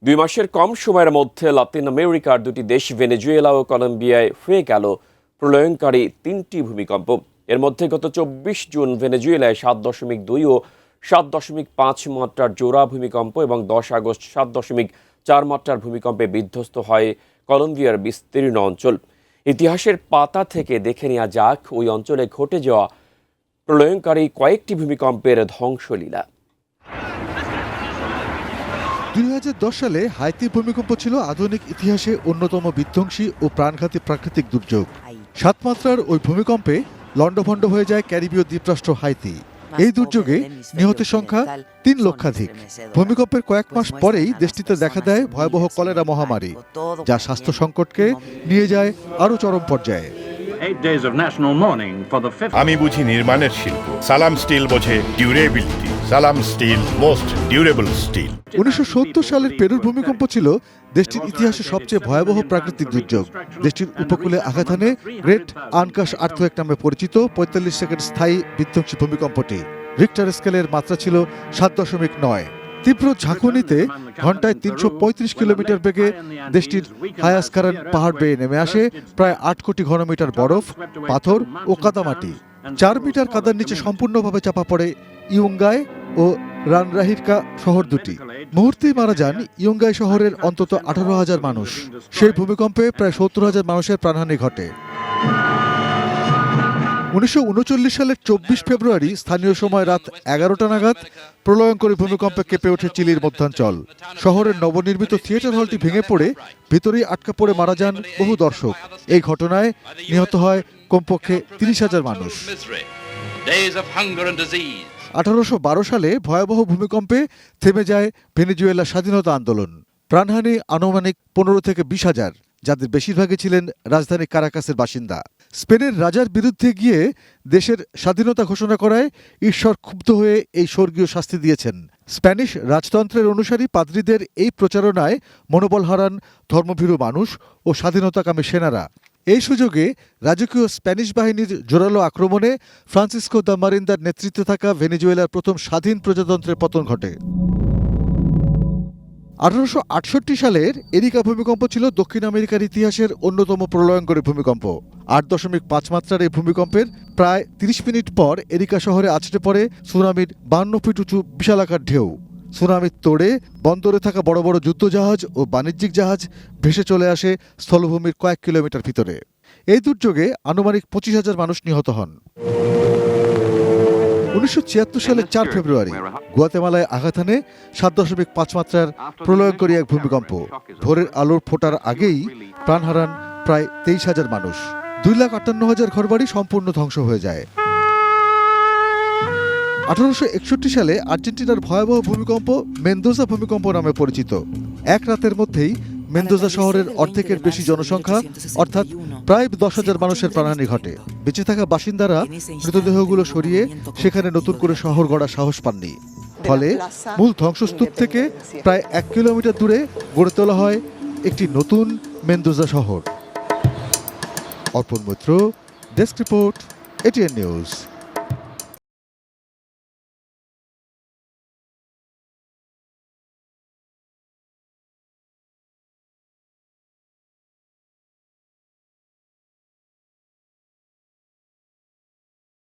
2 মাসের কম সময়ের মধ্যে লাতিন আমেরিকার দুটি দেশ ভেনেজুয়েলা ও কলম্বিয়ায় হয়ে গেল প্রলয়ঙ্কারী 3টি ভূমিকম্প। এর মধ্যে গত 24 জুন ভেনেজুয়েলায় 7.2 ও 7.5 মাত্রার জোড়া ভূমিকম্প এবং 10 আগস্ট 7.4 মাত্রার ভূমিকম্পে বিধ্বস্ত হয় কলম্বিয়ার বিস্তীর্ণ অঞ্চল। ইতিহাসের পাতা থেকে দেখে নেওয়া যাক ওই অঞ্চলে ঘটে যাওয়া প্রলয়ঙ্কারী কয়েকটি ভূমিকম্পের ধ্বংসলীলা। 2010 সালে হাইতি ভূমিকম্প ছিল আধুনিক ইতিহাসে অন্যতম বিধ্বংসী ও প্রাণঘাতী প্রাকৃতিক দুর্যোগ। 7 মাত্রার ওই ভূমিকম্পে লণ্ডভণ্ড হয়ে যায় ক্যারিবীয় দ্বীপরাষ্ট্র হাইতি। এই দুর্যোগে নিহতের সংখ্যা 3 লক্ষাধিক। ভূমিকম্পের কয়েক মাস পরেই দেশটিতে দেখা দেয় ভয়াবহ কলেরা মহামারী, যা স্বাস্থ্য সংকটকে নিয়ে যায় আরও চরম পর্যায়ে। আমি বুঝি নির্মাণের শিল্প, সালাম স্টিল বোঝে ডিউরেবিলিটি। সালাম স্টিল, মোস্ট ডিউরেবল স্টিল। 1970 সালের পেরুর ভূমিকম্প ছিল দেশটির ইতিহাসে সবচেয়ে ভয়াবহ প্রাকৃতিক দুর্যোগ। দেশটির উপকূলে আঘাত হানে গ্রেট আনকাশ আর্থকোয়েক নামে পরিচিত 45 সেকেন্ড স্থায়ী বিধ্বংসী ভূমিকম্পটি। রিক্টার স্কেলের মাত্রা ছিল 7.9। তীব্র ঝাঁকুনিতে ঘন্টায় 335 কিলোমিটার বেগে দেশটির হায়াসকারান পাহাড় বেয়ে নেমে আসে প্রায় 8 কোটি ঘনমিটার বরফ, পাথর ও কাদামাটি। 4 মিটার কাদার নিচে সম্পূর্ণভাবে চাপা পড়ে ইয়ুঙ্গাই ও রানরাহিরকা শহর দুটি। মুহূর্তেই মারা যান ইয়ুঙ্গাই শহরের অন্তত 18,000 মানুষ। সেই ভূমিকম্পে প্রায় 70,000 মানুষের প্রাণহানি ঘটে। 1939 সালের 24 ফেব্রুয়ারি স্থানীয় সময় রাত 11টা নাগাদ প্রলয়ঙ্করী ভূমিকম্পে কেঁপে ওঠে চিলির মধ্যাঞ্চল। শহরের নবনির্মিত থিয়েটার হলটি ভেঙে পড়ে ভিতরেই আটকা পড়ে মারা যান বহু দর্শক। এই ঘটনায় নিহত হয় কমপক্ষে 30,000 মানুষ। 1812 সালে ভয়াবহ ভূমিকম্পে থেমে যায় ভেনেজুয়েলার স্বাধীনতা আন্দোলন। প্রাণহানি আনুমানিক 15 থেকে 20,000, যাদের বেশিরভাগই ছিলেন রাজধানী কারাকাসের বাসিন্দা। স্পেনের রাজার বিরুদ্ধে গিয়ে দেশের স্বাধীনতা ঘোষণা করায় ঈশ্বর ক্ষুব্ধ হয়ে এই স্বর্গীয় শাস্তি দিয়েছেন। স্প্যানিশ রাজতন্ত্রের অনুসারী পাদ্রীদের এই প্রচারণায় মনোবল হারান ধর্মভীরু মানুষ ও স্বাধীনতাকামী সেনারা। এই সুযোগে রাজকীয় স্প্যানিশ বাহিনীর জোরালো আক্রমণে ফ্রান্সিসকো দ্য মারিন্দার নেতৃত্বে থাকা ভেনেজুয়েলার প্রথম স্বাধীন প্রজাতন্ত্রের পতন ঘটে। 1868 সালের এরিকা ভূমিকম্প ছিল দক্ষিণ আমেরিকার ইতিহাসের অন্যতম প্রলয়ঙ্করী ভূমিকম্প। 8.5 মাত্রার এই ভূমিকম্পের প্রায় 30 মিনিট পর এরিকা শহরে আছড়ে পড়ে সুনামির 52 ফিট উঁচু বিশালাকার ঢেউ। সুনামির তোড়ে বন্দরে থাকা বড় বড় যুদ্ধজাহাজ ও বাণিজ্যিক জাহাজ ভেসে চলে আসে স্থলভূমির কয়েক কিলোমিটার ভিতরে। এই দুর্যোগে আনুমানিক 25,000 মানুষ নিহত হন। 1976 সালের 4 ফেব্রুয়ারি গুয়াতেমালায় আঘাত হানে 7.5 মাত্রার প্রলয়ঙ্করী এক ভূমিকম্প। ভোরের আলোর ফোটার আগেই প্রাণ হারান প্রায় 23,000 মানুষ। 2,58,000 ঘরবাড়ি সম্পূর্ণ ধ্বংস হয়ে যায়। 1861 সালে আর্জেন্টিনার ভয়াবহ ভূমিকম্প মেন্দোজা ভূমিকম্প নামে পরিচিত। এক রাতের মধ্যেই মেন্দোজা শহরের অর্ধেকের বেশি জনসংখ্যা অর্থাৎ প্রায় 10,000 মানুষের প্রাণহানি ঘটে। বেঁচে থাকা বাসিন্দারা মৃতদেহগুলো সরিয়ে সেখানে নতুন করে শহর গড়ার সাহস পাননি। ফলে মূল ধ্বংসস্তূপ থেকে প্রায় 1 কিলোমিটার দূরে গড়ে তোলা হয় একটি নতুন মেন্দোজা শহর। Arpan Maitra, desk report, ATN news.